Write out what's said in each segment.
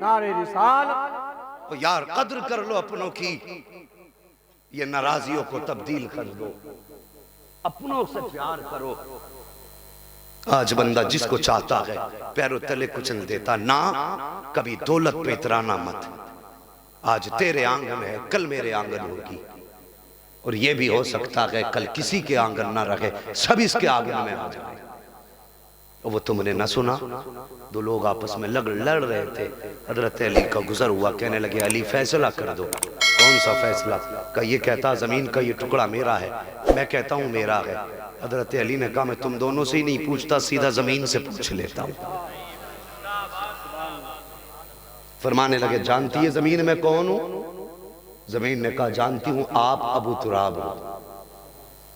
नारे रिसाल। तो यार कद्र कर लो अपनों की, ये नाराजियों को तब्दील कर दो, अपनों से प्यार करो। आज बंदा जिसको चाहता है पैरों तले कुचल देता ना, कभी दौलत पे इतराना मत। आज तेरे आंगन है कल मेरे आंगन होगी, और ये भी हो सकता है कल किसी के आंगन ना रहे, सब इसके आंगन में आ जाए। वो तुमने ना सुना, दो लोग आपस में लड़ रहे थे, हजरत अली का गुजर हुआ, कहने लगे अली फैसला कर दो। कौन सा फैसला? का ये कहता जमीन का ये टुकड़ा मेरा है, मैं कहता हूं मेरा है। हजरत अली ने कहा मैं तुम दोनों से ही नहीं पूछता, सीधा जमीन से पूछ लेता हूं। फरमाने लगे जानती है जमीन में कौन हूं? जमीन ने कहा जानती हूं, आप अबू तुराब हो,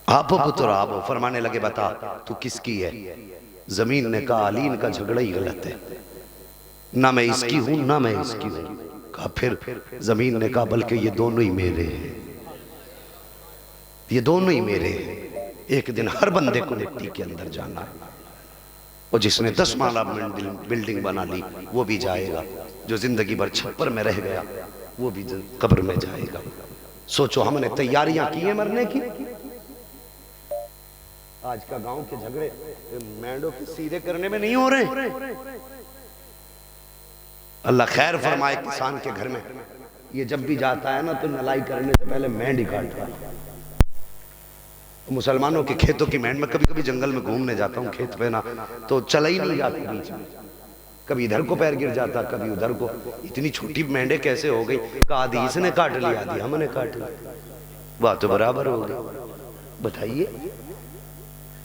आप अबू तुराब हो। फरमाने लगे बता तू किसकी है? जमीन ने कहा अली का झगड़ा ही गलत है, ना मैं इसकी हूं ना मैं इसकी हूं। कहा फिर? जमीन ने कहा बल्कि ये दोनों ही मेरे हैं, ये दोनों ही मेरे हैं। एक दिन हर बंदे को मिट्टी के अंदर जाना है, और जिसने 10 माला बिल्डिंग बना ली वो भी जाएगा, जो जिंदगी भर छप्पर में रह गया वो भी कब्र में जाएगा। सोचो हमने तैयारियां की है मरने की। आज का गांव के झगड़े मेंढों के सीधे करने में नहीं हो रहे। अल्लाह खैर फरमाए किसान के घर में ये जब भी जाता है ना तो नलाई करने से पहले मेंढ ही काटता है। मुसलमानों के खेतों की मेंढ में, कभी कभी जंगल में घूमने जाता हूँ खेत पे ना, तो चला ही नहीं जाती बीच में, कभी इधर को पैर गिर जाता कभी उधर को। इतनी छोटी मेंढे कैसे हो गई? आधी इसने काट ली आधी हमने काट ली, बात तो बराबर हो गई। बताइए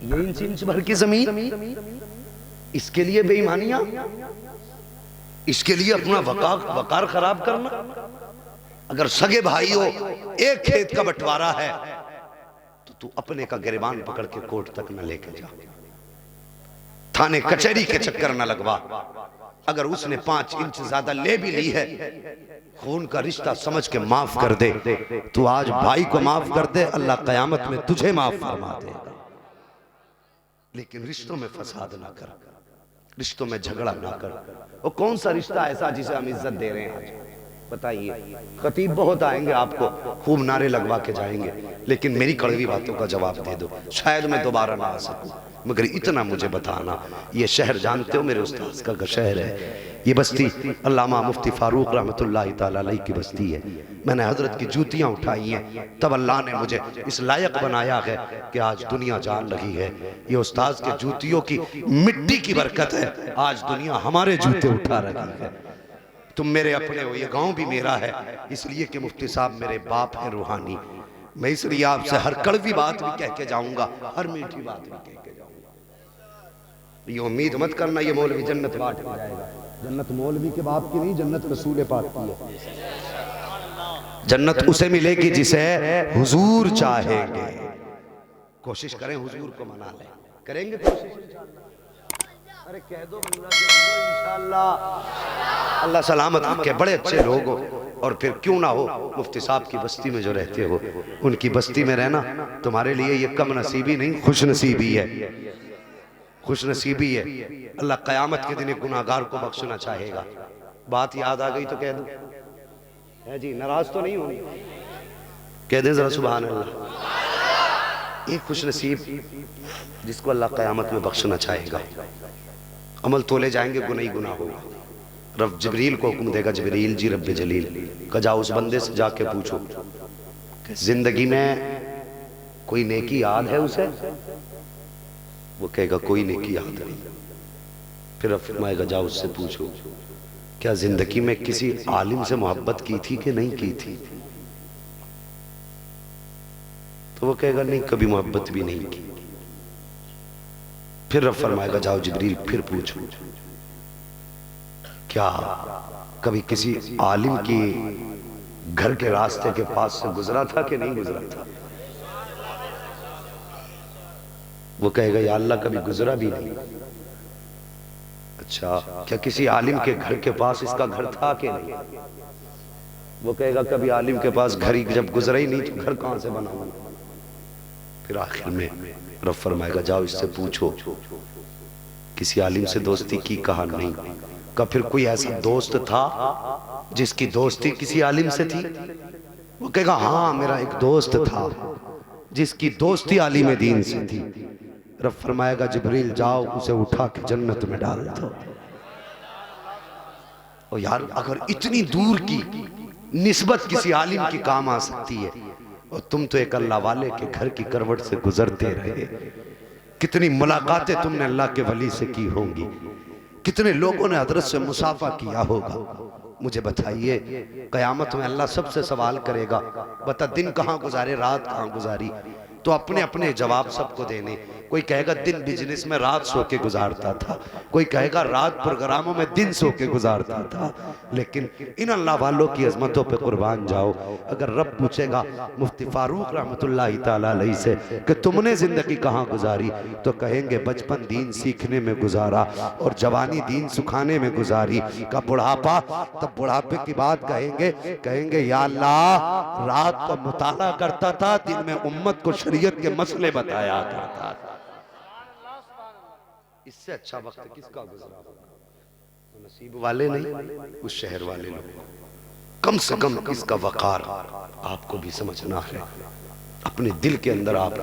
ये इंच भर की जमीन, इसके लिए बेईमानियां, इसके लिए अपना वकार खराब करना। अगर सगे भाई हो एक खेत का बंटवारा है तो तू अपने का गिरबान पकड़ के कोर्ट तक न लेके जा, थाने कचहरी के चक्कर न लगवा। अगर उसने 5 इंच ज्यादा ले भी ली है, खून का रिश्ता समझ के माफ कर दे। तू आज भाई को माफ कर दे, अल्लाह कयामत में तुझे माफ फरमा देगा। लेकिन रिश्तों में फसाद ना कर, रिश्तों में झगड़ा ना कर। और कौन सा रिश्ता ऐसा जिसे हम इज्जत दे रहे हैं आज? बताइए। खतीब बहुत आएंगे आपको खूब नारे लगवा के जाएंगे, लेकिन मेरी कड़वी बातों का जवाब दे दो, शायद मैं दोबारा ना आ सकूं। मगर इतना मुझे बताना, ये शहर जानते हो मेरे उस्ताद का शहर है, ये बस्ती अल्लामा मुफ्ती फारूक रहमतुल्लाहि तआला अलैहि की बस्ती है। मैंने हजरत की जूतियां उठाई हैं, तब अल्लाह ने मुझे इस लायक बनाया है कि आज दुनिया जान रही है ये उस्ताद के जूतियों की मिट्टी की बरकत है। आज दुनिया हमारे जूते उठा रही है। तुम मेरे अपने हो, ये गांव भी मेरा है, इसलिए कि मुफ्ती साहब मेरे बाप हैं रूहानी। मैं इसलिए आपसे हर कड़वी बात भी कह के जाऊंगा, हर मीठी बात भी कह के जाऊंगा। ये उम्मीद मत करना ये मौलवी जन्नत बांट के जाएगा। जन्नत मौलवी के बाप की नहीं, जन्नत रसूल पाक की है। जन्नत उसे मिलेगी जिसे हुजूर चाहेंगे। कोशिश करें हुजूर को मना लें, करेंगे कोशिश? अरे कह दो इंशाअल्लाह। अल्लाह सलामत रखे, बड़े अच्छे लोग हो। और फिर क्यों ना हो, मुफ्ती साहब की बस्ती में जो रहते हो, उनकी बस्ती में रहना तुम्हारे लिए ये कम नसीबी नहीं, खुश नसीबी है, खुश नसीबी है। अल्लाह कयामत के दिन एक गुनाहगार को बख्शना चाहेगा। बात याद आ गई तो कह दो है जी, नाराज तो नहीं होनी, कह दे जरा सुभान अल्लाह। एक खुश नसीब जिसको अल्लाह कयामत में बख्शना चाहेगा। अमल तोले जाएंगे, गुनाह ही गुनाह होगा। रब जिब्रील को हुक्म देगा, जिब्रील जी रब्बे जलील का जाओ उस बंदे से जाके पूछो कि जिंदगी में कोई नेकी याद है उसे? वो कहेगा कोई नेकी याद नहीं। फिर रब फरमाएगा जाओ उससे पूछो क्या जिंदगी में किसी आलिम से मोहब्बत की थी कि नहीं की थी? तो वो कहेगा नहीं, कभी मोहब्बत भी नहीं की। फिर रब फरमाएगा जाओ जिब्रील फिर पूछो क्या कभी किसी आलिम की घर के रास्ते के पास से गुजरा था कि नहीं गुजरा था? वो कहेगा या अल्लाह कभी गुजरा भी नहीं। अच्छा, क्या किसी आलिम के घर के पास इसका घर था कि नहीं? वो कहेगा कभी आलिम के पास घर ही जब गुजरा ही नहीं तो घर कहां से बना? फिर आखिर में रब फरमाएगा जाओ इससे पूछो किसी आलिम से दोस्ती की कहा? नहीं। का फिर कोई ऐसा दोस्त था जिसकी दोस्ती किसी आलिम से थी? वो कहेगा हाँ मेरा एक दोस्त था जिसकी दोस्ती आलिम दीन से थी। रब फरमाएगा जिब्रील जाओ उसे उठा के जन्नत में डाल दो। और यार अगर इतनी दूर की निस्बत किसी आलिम की काम आ सकती है और तुम तो एक अल्लाह वाले के घर की करवट से गुजरते रहे, कितनी मुलाकातें तुमने अल्लाह के वली से की होंगी, कितने लोगों ने हजरत से मुसाफा किया होगा। मुझे बताइए कयामत में अल्लाह सबसे सवाल करेगा, बता दिन कहाँ गुजारे, रात कहाँ गुजारी? तो अपने अपने जवाब सबको देने। कोई कहेगा दिन बिजनेस में रात सो के गुजारता था, कोई कहेगा रात प्रोग्रामों में दिन सो के गुजारता था। लेकिन इन अल्लाह वालों की अजमतों पे कुर्बान जाओ, अगर रब पूछेगा मुफ्ती फारूक रहमतुल्लाहि ताला अलैहि से कि तुमने जिंदगी कहाँ गुजारी, तो कहेंगे बचपन दीन सीखने में गुजारा और जवानी दीन सुखाने में गुजारी। का बुढ़ापा, तब बुढ़ापे की बात कहेंगे या अल्लाह रात को मुताला करता था, दिन में उम्मत को शरीयत के मसले बताया करता था। इससे अच्छा वक्त किसका गुजरा? नसीब वाले नहीं, उस शहर वाले लोग। कम से कम इसका वकार आपको भी समझना है। अपने दिल के अंदर आप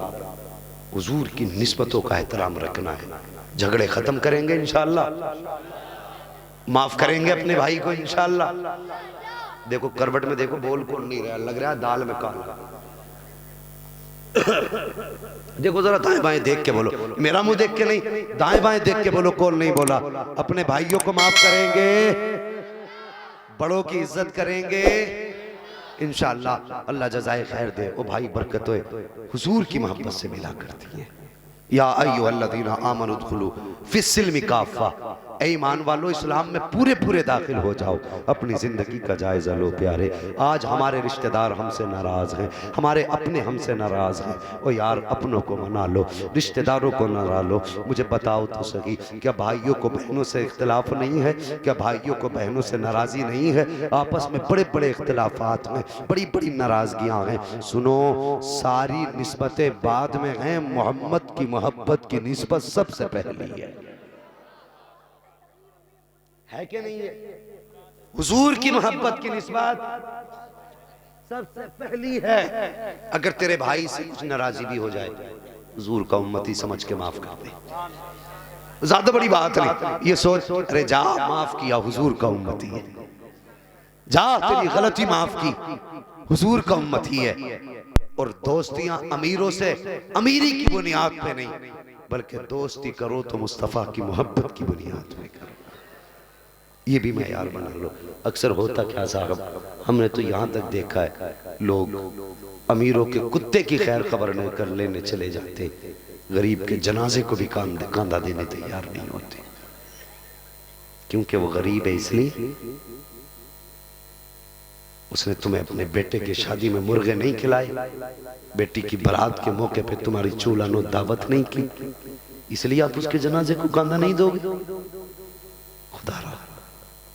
हुजूर की निस्बतों का एहतराम रखना है। झगड़े खत्म करेंगे इंशाअल्लाह, माफ करेंगे अपने भाई को इंशाअल्लाह। देखो करवट में देखो बोल कौन नहीं रहा, लग रहा है दाल में काला। देखो जरा दाएं बाएं देख के बोलो, मेरा मुंह देख के नहीं, दाएं बाएं देख के बोलो कौन नहीं बोला। अपने भाइयों को माफ करेंगे, बड़ों की इज्जत करेंगे इंशाअल्लाह। अल्लाह जज़ाए खैर दे। ओ भाई बरकतों हुजूर की मोहब्बत से मिला करती है। या अय्युहल्लज़ीना आमनु उदखुलू फिस्सिल्मि काफ़ा, ऐ ईमान वालो इस्लाम में पूरे पूरे दाखिल हो जाओ। अपनी जिंदगी का जायजा लो प्यारे। आज हमारे रिश्तेदार हमसे नाराज हैं, हमारे अपने हमसे नाराज हैं। ओ यार अपनों को मना लो, रिश्तेदारों को मना लो। मुझे बताओ तो सही, क्या भाइयों को बहनों से इख्तिलाफ नहीं है? क्या भाइयों को बहनों से नाराजी नहीं है? आपस में बड़े बड़े इख्तिलाफात हैं, बड़ी बड़ी नाराजगियां हैं। सुनो सारी निस्बतें बाद में हैं, मोहम्मद की मोहब्बत की निस्बत सबसे पहली है कि नहीं है? हुजूर की मोहब्बत की निस्बत सबसे पहली है। अगर तेरे भाई से कुछ नाराजी भी हो जाए, हुजूर का उम्मती समझ के माफ कर दे, ज्यादा बड़ी बात नहीं। ये सोच अरे जा माफ किया, हुजूर का उम्मती है, जा तेरी गलती माफ की, हुजूर का उम्मती है। और दोस्तियां अमीरों से अमीरी की बुनियाद पे नहीं, बल्कि दोस्ती करो तो मुस्तफा की मोहब्बत की बुनियाद पे करो। ये भी मैं यार बना लो। अक्सर होता क्या साहब, हमने तो यहाँ तक देखा है लोग अमीरों के कुत्ते की खैर खबर न कर लेने चले जाते, गरीब के जनाजे को भी कांधा देने तैयार नहीं होते। क्योंकि वो गरीब है, इसलिए उसने तुम्हें अपने बेटे की शादी में मुर्गे नहीं खिलाए, बेटी की बारात के मौके पे तुम्हारी चूल्हा नो दावत नहीं की, इसलिए आप उसके जनाजे को कांधा नहीं दोगे। खुदा रहा,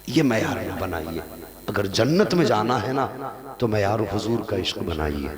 ये मयार न बनाइए। अगर जन्नत में जाना है ना तो मयार हुजूर का इश्क बनाइए,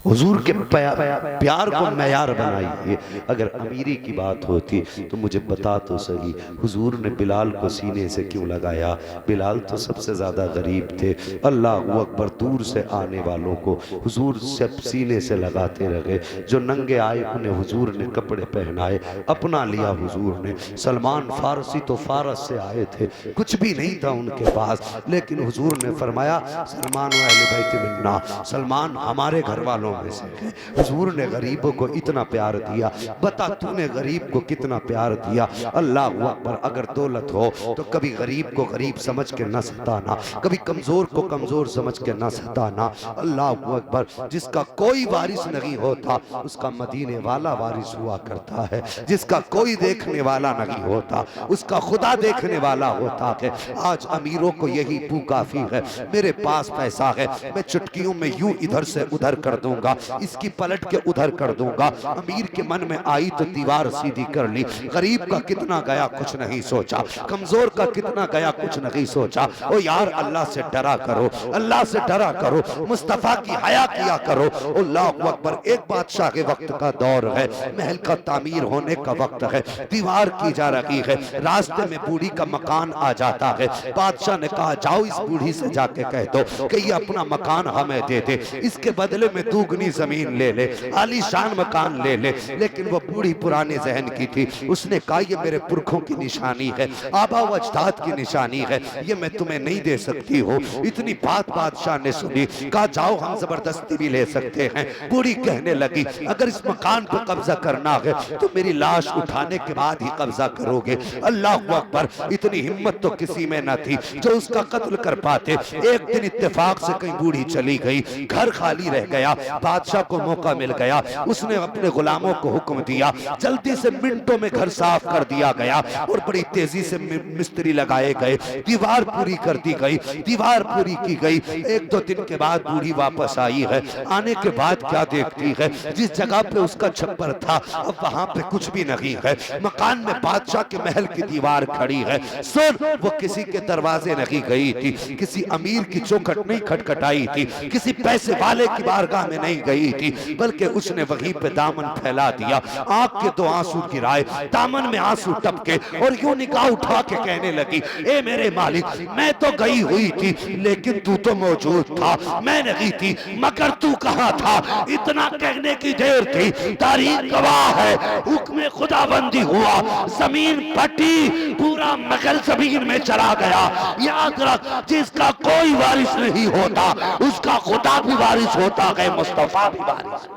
हुजूर के प्यार को मयार बनाइए। अगर अमीरी की बात होती तो मुझे बता तो सही, हुजूर ने बिलाल को सीने से क्यों लगाया? बिलाल तो सबसे ज़्यादा गरीब थे। अल्लाह अकबर, दूर से आने वालों को हुजूर सब सीने से लगाते रहे। जो नंगे आए उन्हें हुजूर ने कपड़े पहनाए, अपना लिया हुजूर ने। सलमान फारसी तो फारस से आए थे, कुछ भी नहीं था उनके पास, लेकिन हुजूर ने फरमाया सलमान व अहले बैत मिन्ना, सलमान हमारे घर वालों में से है। हुजूर ने गरीबों को इतना प्यार दिया, बता तूने गरीब को कितना प्यार दिया। अल्लाह अकबर, अगर दौलत हो तो कभी गरीब को गरीब समझ के न सताना, कभी कमजोर को कमजोर समझ के न सताना। अल्लाह अकबर, जिसका कोई वारिस नहीं होता उसका मदीने वाला वारिस हुआ करता है, जिसका कोई देखने वाला नहीं होता उसका खुदा देखने वाला होता है। आज अमीरों को यही पू काफी है, मेरे पास पैसा है, मैं चुटकियों में यूं इधर से उधर कर दूंगा, दूंगा, इसकी पलट के उधर कर दूंगा। अमीर के मन में आई तो दीवार सीधी कर ली। गरीब का कितना गया कुछ नहीं सोचा, कमजोर का कितना गया कुछ नहीं सोचा। ओ यार अल्लाह से डरा करो, अल्लाह से डरा करो, मुस्तफा की हया किया करो। अल्लाहु अकबर। एक बादशाह के वक्त का दौर है, महल का तामीर होने का वक्त है, दीवार की जा रही है, रास्ते में बूढ़ी का मकान आ जाता है। बादशाह ने कहा जाओ इस बूढ़ी से जाके कह दो कि ये अपना मकान हमें दे दे, इसके बदले में दुगनी जमीन ले ले, आलीशान मकान ले ले। लेकिन वो बूढ़ी पुराने जहन की थी, उसने कहा ये मेरे पुरखों की निशानी है, आबा व अजदाद की निशानी है, ये मैं तुम्हें नहीं दे सकती हो। इतनी बात बादशाह ने सुनी, कहा जाओ हम जबरदस्ती भी ले सकते हैं। बूढ़ी कहने लगी अगर इस मकान पर कब्जा करना है तो मेरी लाश उठाने के बाद ही कब्जा करोगे। अल्लाह अकबर। इतनी हिम्मत तो किसी में न थी जो उसका कत्ल कर पाते। एक दिन इत्तेफाक से कहीं बूढ़ी चली गई, घर खाली रह गया, बादशाह को मौका मिल गया, उसने अपने गुलामों को हुक्म दिया, जल्दी से मिनटों में घर साफ कर दिया गया और बड़ी तेजी से मिस्त्री लगाए गए, दीवार पूरी कर दी गई, दीवार पूरी की गई। एक दो दिन के बाद बूढ़ी वापस आई है। आने के बाद क्या देखती है, जिस जगह पे उसका छप्पर था अब वहां पे कुछ भी नहीं है। मकान में बादशाह के महल की दीवार खड़ी है। सुन, वो किसी के दरवाजे नहीं गई थी, किसी अमीर की चौखट नहीं खटखटाई थी, किसी पैसे वाले की बारगाह में नहीं गई थी, बल्कि उसने वहीं पे दामन फैला दिया, आंख के दो आंसू गिराए, दामन में आंसू टपके और यूं निगाह उठा के कहने लगी ए मेरे मालिक, मैं तो गई हुई थी लेकिन तू तो मौजूद था, मैं नहीं थी मगर तू कहां था? इतना कहने की देर थी, तारीख गवाह है, हुक्म खुदाबंदी हुआ, जमीन फटी, पूरा मगल जमीन में चला गया। याद रख, जिसका कोई वारिस नहीं होता उसका खुदा भी वारिस होता है, मुस्तफा भी वारिस।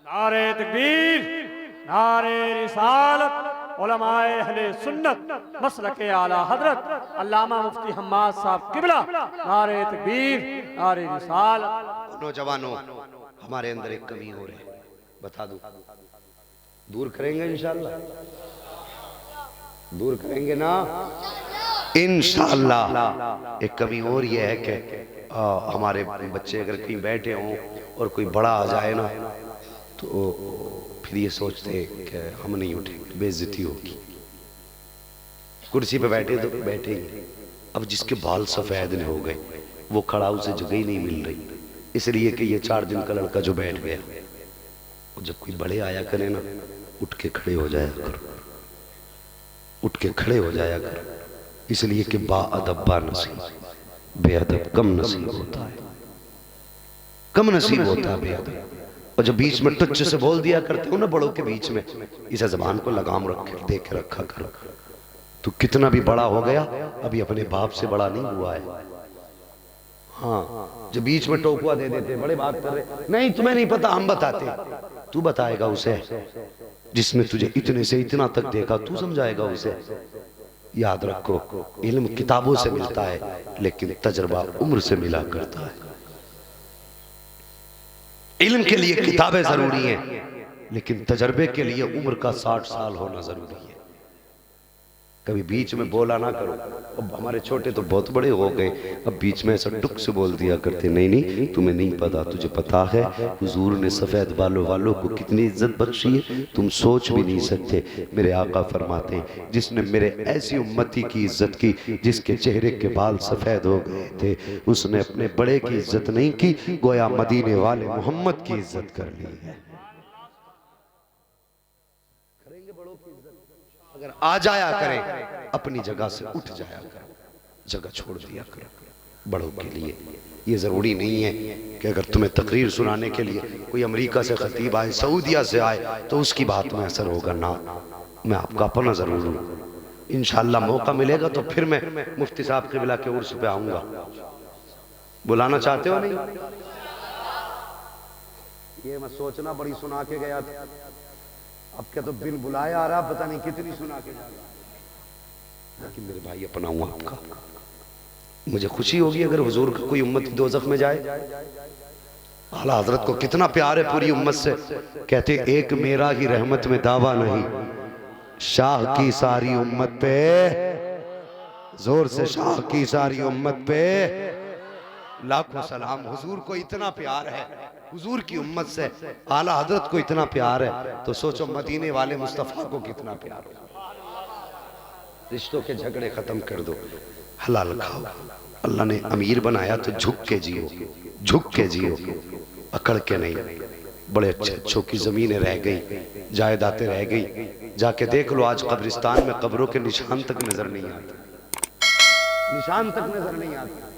नारे तकबीर, नारे रिसालत, उलमाए अहले सुन्नत मसलके आला हजरत अल्लामा मुफ्ती हम्माद साहब किबला, नारे तकबीर, नारे रिसालत। नौजवानों, हमारे अंदर एक कमी हो रही है, बता दूं, दूर करेंगे इंशाअल्लाह, दूर करेंगे ना इंशाअल्लाह। एक कमी और ये है कि हमारे बच्चे अगर कहीं बैठे हों और कोई बड़ा आ जाए ना तो फिर ये सोचते कि हम नहीं उठेंगे, बेइज्जती होगी। कुर्सी पे बैठे तो बैठेंगे, अब जिसके बाल सफेद हो गए वो खड़ा, उसे जगह ही नहीं मिल रही, इसलिए कि ये 4 दिन का लड़का जो बैठ गया, जब कोई बड़े आया करे ना, उठ के खड़े हो जाया करो, उठ के खड़े हो जाया करो, इसलिए कि बाअदब बानसीब, बेअदब कम नसीब होता है, कम नसीब होता है बेअदब। और जब बीच में टच से बोल दिया करते हो ना बड़ों के बीच में, इस जबान को लगाम रख के दे के रखा करो। तू कितना भी बड़ा हो गया अभी अपने बाप से बड़ा नहीं हुआ है। हाँ, जो बीच में टोकुआ दे देते, बड़े बात कर रहे, नहीं तुम्हें नहीं पता हम बताते, तू बताएगा उसे, जिसने तुझे इतने से इतना तक देखा तू समझाएगा उसे। याद रखो, इल्म किताबों से मिलता है लेकिन तजर्बा उम्र से मिला करता है। इल्म के लिए किताबें जरूरी हैं लेकिन तजर्बे के लिए उम्र का 60 साल होना जरूरी है। कभी बीच में बोला ना करो। अब हमारे छोटे तो बहुत बड़े हो गए, अब बीच में ऐसा टुक से बोल दिया करते, नहीं नहीं तुम्हें नहीं पता, तुझे पता है हुजूर ने सफेद वालों को कितनी इज्जत बख्शी है, तुम सोच भी नहीं सकते। मेरे आका फरमाते हैं जिसने मेरे ऐसी उम्मती की इज्जत की जिसके चेहरे के बाल सफेद हो गए थे, उसने अपने बड़े की इज्जत नहीं की, गोया मदीने वाले मोहम्मद की इज्जत कर ली है। अगर आ जाया करें अपनी जगह से उठ जाया करें, जगह छोड़ दिया करें बड़ों के लिए। ये जरूरी नहीं है कि अगर तुम्हें तकरीर सुनाने के लिए कोई अमेरिका से खतीब आए, सऊदिया से आए तो उसकी बात में असर होगा ना। मैं आपका अपना जरूर हूँ, इंशाअल्लाह मौका मिलेगा तो फिर मैं मुफ्ती साहब क़िबला के उर्स पे आऊंगा। बुलाना चाहते हो नहीं? ये मैं सोचना बड़ी सुना के गया था, अब क्या तो बिन बुलाया आ रहा, पता नहीं कितनी सुना के जा रहा। लेकिन मेरे भाई अपना हूं आपका, मुझे खुशी होगी अगर हुजूर का कोई उम्मत दोज़ख में जाए। आला हजरत को कितना प्यार है पूरी उम्मत से, कहते एक मेरा ही रहमत में दावा नहीं, शाह की सारी उम्मत पे, जोर से शाह की सारी उम्मत पे लाखों सलाम। हुजूर को इतना प्यार है, हुजूर की उम्मत से आला हजरत को इतना प्यार है तो सोचो मदीने वाले मुस्तफ़ा को कितना प्यार हो। रिश्तों के झगड़े खत्म कर दो, हलाल खाओ। अल्लाह ने अमीर बनाया तो झुक के जियो, झुक के जियो, अकड़ के नहीं। बड़े अच्छे अच्छों की जमीनें रह गई, जायदादें रह गई। जाके देख लो आज कब्रिस्तान में कब्रों के निशान तक नजर नहीं आते, निशान तक नजर नहीं आते।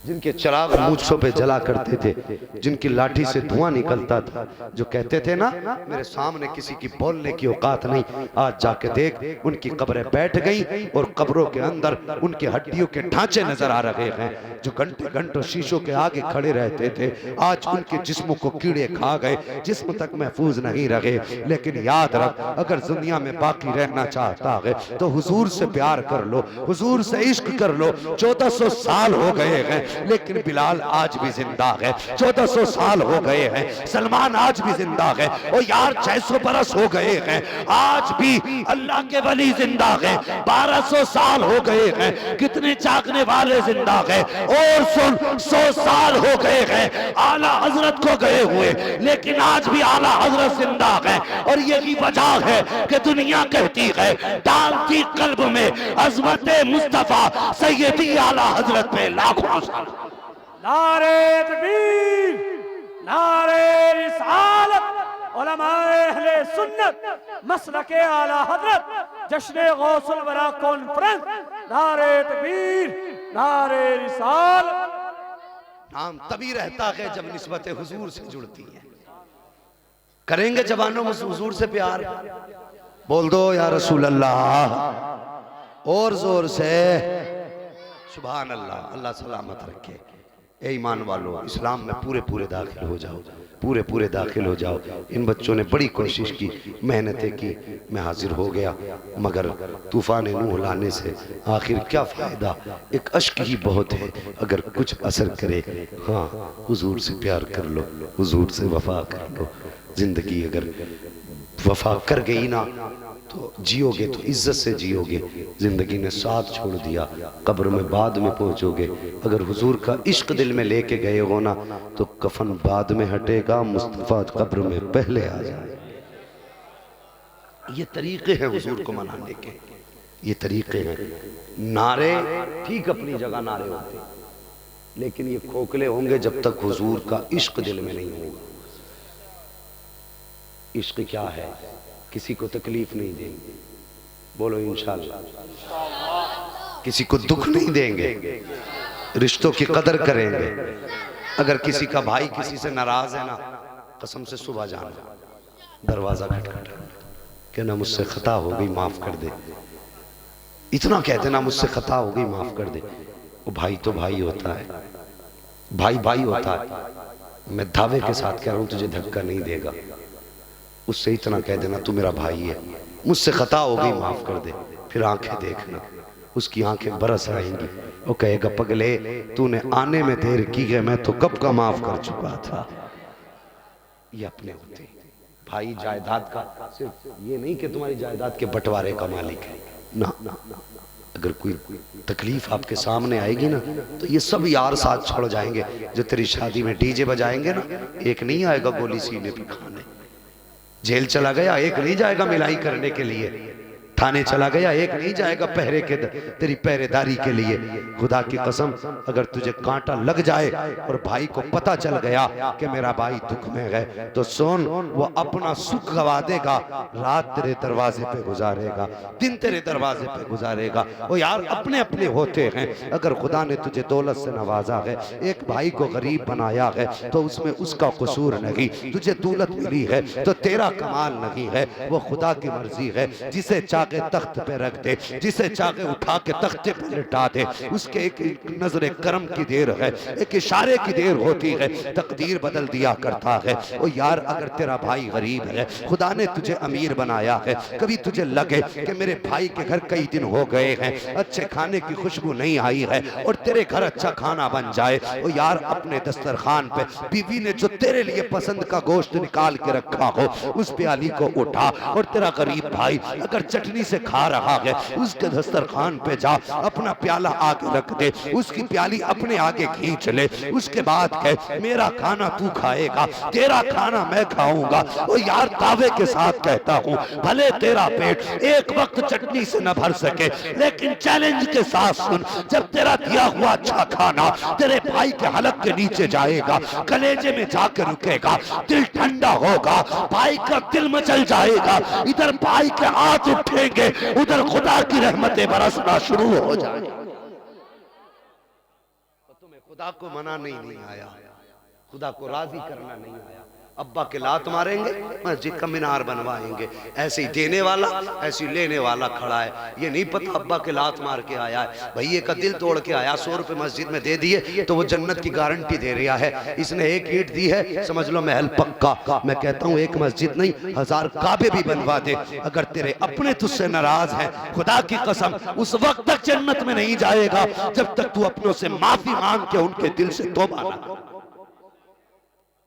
जिनके चिराग मूछों पे जला करते थे, जिनकी लाठी से धुआं निकलता था, जो कहते थे ना मेरे सामने किसी की बोलने की औकात नहीं, आज जाके देख उनकी कब्रें बैठ गई और कब्रों के अंदर उनकी हड्डियों के ढांचे नजर आ रहे हैं। जो घंटे घंटों शीशों के आगे खड़े रहते थे, आज उनके जिस्मों को कीड़े खा गए, जिस्म तक महफूज नहीं रहे। लेकिन याद रख, अगर दुनिया में बाकी रहना चाहता है तो हुजूर से प्यार कर लो, हुजूर से इश्क कर लो। 1400 साल हो गए हैं लेकिन बिलाल आज भी जिंदा है। 1400 साल हो गए हैं, सलमान आज भी जिंदा है। और यार 600 बरस हो गए हैं, आज भी अल्लाह के वली जिंदा है। 1200 साल हो गए हैं, कितने जागने वाले जिंदा है। और सुन, 100 साल हो गए हैं आला हजरत को गए हुए, लेकिन आज भी आला हजरत जिंदा है। और यही वजह है कि दुनिया कहती है डालती कल्ब में अजमत मुस्तफा सैयदी आला हजरत पे लाखों साल। नारे तकबीर, नारे रिसालत, उलमाए अहले सुन्नत मसलके आला हजरत, जश्न गौसुल वरा कॉन्फ्रेंस। नारे तकबीर, नारे रिसालत। नाम तभी रहता है जब निस्बत हुजूर से जुड़ती है। करेंगे जवानों में हुजूर से प्यार, बोल दो या रसूल अल्लाह और जोर से सुभान अल्लाह। अल्लाह सलामत रखे। ए ईमान वालों, इस्लाम में पूरे पूरे दाखिल हो जाओ, पूरे पूरे दाखिल हो जाओ। इन बच्चों ने बड़ी कोशिश की, मेहनतें की, मैं हाजिर हो गया, मगर तूफान नूह लाने से आखिर क्या फ़ायदा। एक अश्क ही बहुत है अगर कुछ असर करे। हाँ, हुजूर से प्यार कर लो, हुजूर से वफा कर लो। ज़िंदगी अगर वफा कर गई ना तो जियोगे तो इज्जत से जियोगे। जिंदगी ने साथ छोड़ दिया, कब्र में बाद में पहुंचोगे। अगर हुजूर का इश्क दिल में लेके गए हो ना तो कफन बाद में हटेगा, मुस्तफा कब्र में पहले आ जाए। ये तरीके हैं हुजूर को मनाने के, ये तरीके हैं। नारे ठीक अपनी जगह नारे होते, लेकिन ये खोखले होंगे जब तक हुजूर का इश्क दिल में नहीं होगा। इश्क क्या है? किसी को तकलीफ नहीं देंगे, बोलो इंशाअल्लाह। किसी को दुख नहीं देंगे, रिश्तों की कदर करेंगे। अगर किसी का भाई किसी से नाराज है ना, कसम से सुबह जाना, दरवाजा खटखटाना, कहना मुझसे खता हो गई माफ कर दे। इतना कह देना मुझसे खता हो गई माफ कर दे। वो भाई तो भाई होता है, भाई भाई होता है। मैं दावे के साथ कह रहा हूं तुझे धक्का नहीं देगा। उससे इतना कह देना तू मेरा भाई है, मुझसे खता हो गई माफ कर दे। फिर आंखें देखना, उसकी आंखें बरस आएंगी। वो कहेगा पगले तूने आने में देर की है, मैं तो कब का माफ कर चुका था। ये अपने होते हैं भाई। जायदाद का सिर्फ ये नहीं कि तुम्हारी जायदाद के बंटवारे का मालिक है ना, अगर कोई तकलीफ आपके सामने आएगी ना तो ये सब यार साथ छोड़ जाएंगे। जो तेरी शादी में डीजे बजाएंगे ना, एक नहीं आएगा गोली सीने पे खाने। जेल चला गया, एक नहीं जाएगा मिलाई करने के लिए। थाने चला गया, एक नहीं जाएगा पहरे के तेरी पहरेदारी के लिए। खुदा की कसम, अगर तुझे कांटा लग जाए और भाई को पता चल गया कि मेरा भाई दुख में है, तो सुन, वो अपना सुख गवा देगा, रात तेरे दरवाजे पे गुजारेगा, दिन तेरे दरवाजे पे गुजारेगा। वो यार अपने अपने होते हैं। अगर खुदा ने तुझे दौलत से नवाजा है, एक भाई को गरीब बनाया है, तो उसमें उसका कसूर नहीं। तुझे दौलत मिली है तो तेरा कमाल नहीं है, वो खुदा की मर्जी है। जिसे चाहे तख्त पे रख दे, जिसे चाहे उठा के तख्ते पे लिटा दे। उसके एक नजरे करम की देर है, एक इशारे की देर होती है, तकदीर बदल दिया करता है। ओ यार, अगर तेरा भाई गरीब है, खुदा ने तुझे अमीर बनाया है, कभी तुझे लगे कि मेरे भाई के घर कई दिन हो गए हैं, अच्छे खाने की खुशबू नहीं आई है, और तेरे घर अच्छा खाना बन जाए, ओ यार अपने दस्तरखान पे बीवी ने जो तेरे लिए पसंद का गोश्त निकाल के रखा हो, उस प्याली को उठा। और तेरा गरीब भाई अगर चटनी चटनी से खा रहा है, उसके दस्तरखान पे जा, अपना प्याला आगे रख दे, उसकी प्याली अपने आगे खींच ले, उसके बाद कह मेरा खाना तू खाएगा, तेरा खाना मैं खाऊंगा। ओ यार दावे के साथ कहता हूँ, भले तेरा पेट एक वक्त चटनी से न भर सके, लेकिन चैलेंज के साथ सुन, जब तेरा दिया हुआ अच्छा खाना तेरे भाई के हलक के नीचे जाएगा, कलेजे में जाकर रुकेगा, दिल ठंडा होगा, भाई का दिल मचल जाएगा, इधर भाई के हाथ उठेंगे, उधर खुदा की रहमतें बरसना शुरू हो जाएंगी। तुम्हें खुदा को मनाना नहीं आया, खुदा को राजी करना नहीं आया। अब्बा के लात मारेंगे, मस्जिद का मीनार बनवाएंगे। ऐसे ही देने वाला ऐसे ही लेने वाला खड़ा है, ये नहीं पता अब्बा के लात मार के आया है, भैया का दिल तोड़ के आया, 100 रुपए मस्जिद में दे दिए तो वो जन्नत की गारंटी दे रहा है। इसने एक ईंट दी है, समझ लो महल पक्का। मैं कहता हूँ एक मस्जिद नहीं 1000 काबे भी बनवा दे, अगर तेरे अपने तुझसे नाराज हैं, खुदा की कसम उस वक्त तक जन्नत में नहीं जाएगा जब तक तू अपनों से माफी मांग के उनके दिल से तौबा ना कर।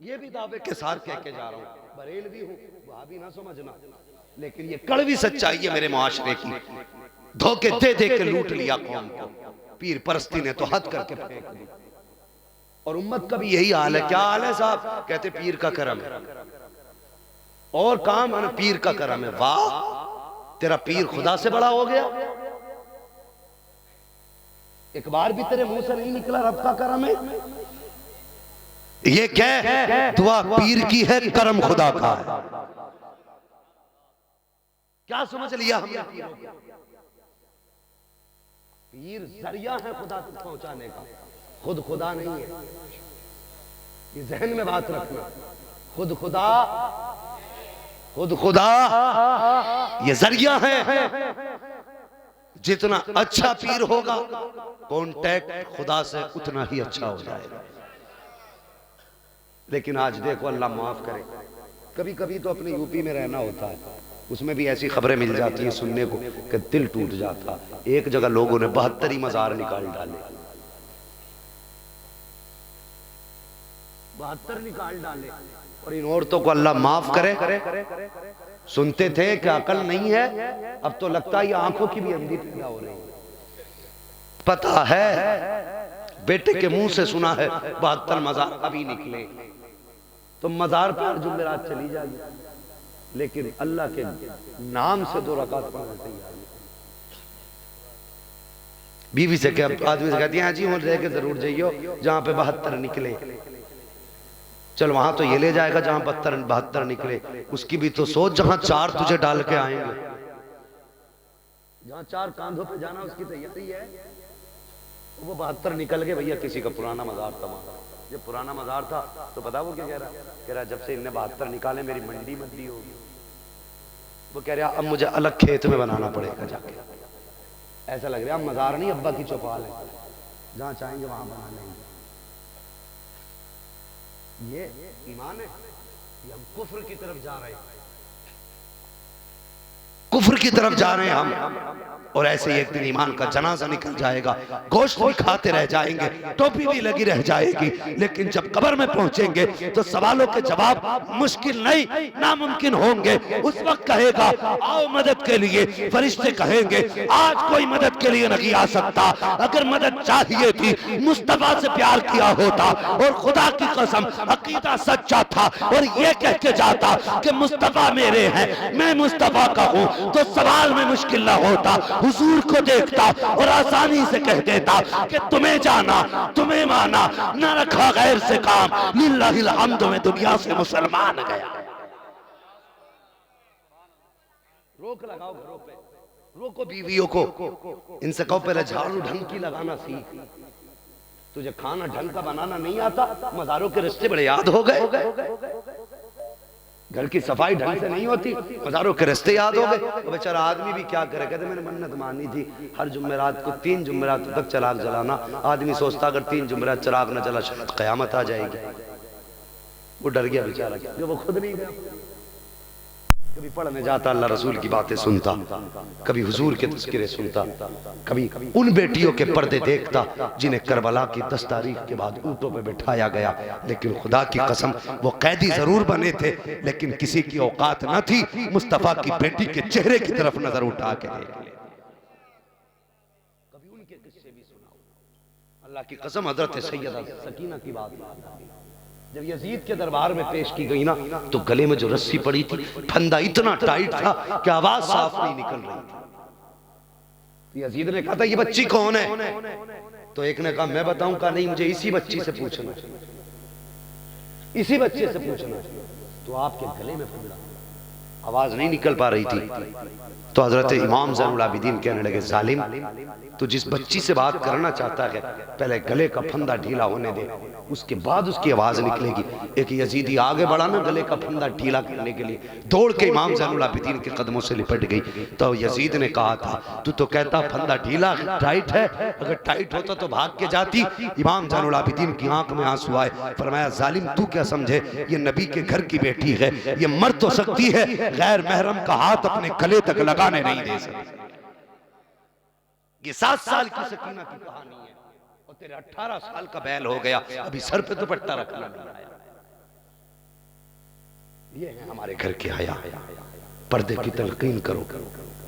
ये भी दावे के साथ कह के जा रहा हूँ, बरेल भी हूँ, भाभी ना समझना, लेकिन ये कड़वी सच्चाई है मेरे मुआशरे की। धोखे दे दे के लूट लिया कौम को, पीर परस्ती ने तो हद करके फेंक दी। और उम्मत का भी यही हाल है। क्या हाल है साहब? कहते पीर का करम है और काम है पीर का करम है। वाह, तेरा पीर खुदा से बड़ा हो गया, एक बार भी तेरे मुंह से नहीं निकला रब का करम है। ये क्या दुआ पीर की है, करम खुदा का है। क्या समझ लिया हमने? पीर जरिया है खुदा तक पहुंचाने का, खुद खुदा नहीं है। ये जहन में बात रखना, खुद खुदा ये जरिया है। जितना अच्छा पीर होगा कांटेक्ट खुदा से उतना ही अच्छा हो जाएगा। लेकिन आज देखो, अल्लाह माफ करे, कभी कभी तो अपने यूपी में रहना होता है, उसमें भी ऐसी खबरें मिल जाती हैं सुनने को कि दिल टूट जाता। एक जगह लोगों ने 72 मजार निकाल डाले, 72 निकाल डाले। और इन औरतों को अल्लाह माफ करे, सुनते थे कि अकल नहीं है, अब तो लगता है ये आंखों की भी अंधी पैदा हो रही है। पता है बेटे के मुंह से सुना है 72 मजार अभी निकले, तो मजार पर जुमेरात चली जाएगी, लेकिन अल्लाह के नाम से 2 रकात पढ़ना तैयार। बीवी से क्या, आदमी से कहती है जी वहां रह के जरूर जाइयो जहां पे 72 निकले। चल वहां तो ये ले जाएगा जहां 72 निकले, उसकी भी तो सोच, जहां 4 तुझे डाल के आएंगे, जहां 4 कांधों पे जाना उसकी तैयारी है। वो 72 निकल गए भैया, किसी का पुराना मजार था वहां। जब पुराना मजार था तो पता वो क्या कह रहा जब से इनने 72 निकाले मेरी मंडी मंदी होगी। वो कह रहा अब मुझे अलग खेत में बनाना पड़ेगा जाके। ऐसा लग रहा है मजार नहीं, अब्बा की चौपाल है, जहां चाहेंगे वहां बना लेंगे। ये ईमान है, ये हम कुफ्र की तरफ जा रहे हैं, कुफ्र की तरफ जा रहे हैं हम। और ऐसे एक दिन ईमान का जनाजा निकल जाएगा, गोश्त भी खाते रह जाएंगे, टोपी भी लगी रह जाएगी, लेकिन जब कब्र में पहुंचेंगे तो सवालों के जवाब मुश्किल नहीं नामुमकिन होंगे। उस वक्त कहेगा आओ मदद के लिए, फरिश्ते कहेंगे आज कोई मदद के लिए नहीं आ सकता, अगर मदद चाहिए थी मुस्तफा से प्यार किया होता और खुदा की कसम अकीदा सच्चा था और ये कह के जाता कि मुस्तफा मेरे हैं, मैं मुस्तफा का हूं, तो सवाल में मुश्किल ना होता। हुजूर को देखता और आसानी से कह देता कि तुम्हें जाना, तुम्हें माना, न रखा गैर से काम, लिल्लाहिल हम्द में दुनिया से मुसलमान गया। रोक लगाओ घरों पे, रोको बीवियों को, इनसे कहो पहले झाड़ू ढंग की लगाना सीख। तुझे खाना ढंग का बनाना नहीं आता, मज़ारों के रिश्ते बड़े याद हो गए, घर की सफाई ढंग से नहीं होती, मज़ारों के रिश्ते याद हो गए। तो बेचारा आदमी भी क्या करे, कहते मैंने मन्नत मानी थी हर जुमेरात को 3 जुमेरात तक चिराग जलाना। आदमी सोचता अगर 3 जुमेरात चिराग न जला शायद क़यामत आ जाएगी। वो डर गया बेचारा, जो वो खुद नहीं गया। कभी पढ़ने जाता अल्लाह रसूल की बातें सुनता, कभी हुजूर के तज़किरे सुनता, कभी उन बेटियों के पर्दे देखता जिन्हें करबला की 10 तारीख के बाद ऊँटों पे बिठाया गया। लेकिन खुदा की कसम वो कैदी जरूर बने थे, लेकिन किसी की औकात न थी मुस्तफ़ा की बेटी के चेहरे की तरफ नजर उठा के देख ले। कभी उनके किस्से भी सुनाओ। अल्लाह की कसम हजरत सैयदा सकीना की बात जब यजीद के दरबार में पेश की गई ना, तो गले में जो रस्सी पड़ी थी फंदा इतना टाइट था कि आवाज साफ नहीं निकल रही थी। यजीद ने कहा था ये बच्ची कौन है? तो एक ने कहा मैं बताऊं। कहा नहीं, मुझे इसी बच्ची से पूछना, इसी बच्चे से पूछना। तो आपके गले में फंदा, आवाज नहीं निकल पा रही थी। तो हजरत इमाम ज़ैनुल आबिदीन कहने लगे जालिम, तो जिस बच्ची से बात करना चाहता है पहले गले का फंदा ढीला होने दे, उसके बाद उसकी आवाज निकलेगी। एक यजीदी आगे बढ़ा ना गले का फंदा ढीला करने के लिए, दौड़ के इमाम ज़ैनुल आबिदीन के कदमों से लिपट गई। तो यजीद ने कहा था तू तो कहता फंदा ढीला टाइट है, अगर टाइट होता तो भाग के जाती। इमाम ज़ैनुल आबिदीन की आंख में आंसू आए। फरमाया जालिम तू क्या समझे, ये नबी के घर की बेटी है, ये मर तो सकती है, गैर महरम का हाथ अपने गले तक लगाने नहीं दे सकती। ये 7 साल की सकीना की कहानी है और तेरे 18 साल का बैल हो गया, अभी सर पे दुपट्टा रखना नहीं आया। ये है हमारे घर के आया। पर्दे की तलकीन करो,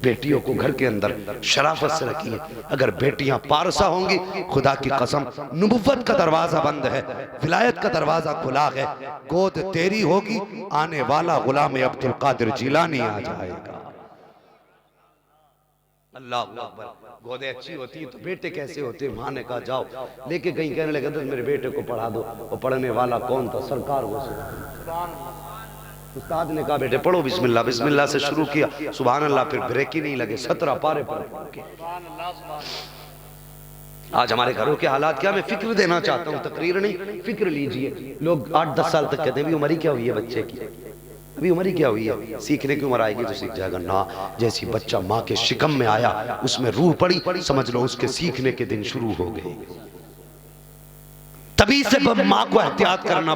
बेटियों को घर के अंदर शराफत से रखिए। अगर बेटियां पारसा होंगी, खुदा की कसम नबुव्वत का दरवाजा बंद है, विलायत का दरवाजा खुला है। गोद तेरी होगी, आने वाला गुलाम अब्दुल कादिर जिलानी आ जाएगा। अल्लाह अकबर। गोदे अच्छी होती है तो बेटे कैसे होते? माँ ने कहा जाओ लेके कहीं, कहने लगा तो मेरे बेटे को पढ़ा दो। और पढ़ने वाला कौन था? सरकार वो। उस्ताद ने कहा बेटे पढ़ो बिस्मिल्लाह। बिस्मिल्लाह से शुरू किया, सुभान अल्लाह, फिर ब्रेक ही नहीं लगे, 17 पारे पढ़े। आज हमारे घरों के हालात क्या, मैं फिक्र देना चाहता हूँ, तकरीर नहीं, फिक्र लीजिए। लोग 8-10 साल तक कहते हैं भी उम्र ही क्या हुई है बच्चे की, अभी उम्र ही क्या हुई है, सीखने की उम्र आएगी तो सीख जाएगा ना। जैसी बच्चा माँ के शिकम में आया, उसमें रूह पड़ी, समझ लो उसके सीखने के दिन शुरू हो गए। तभी से माँ को एहतियात करना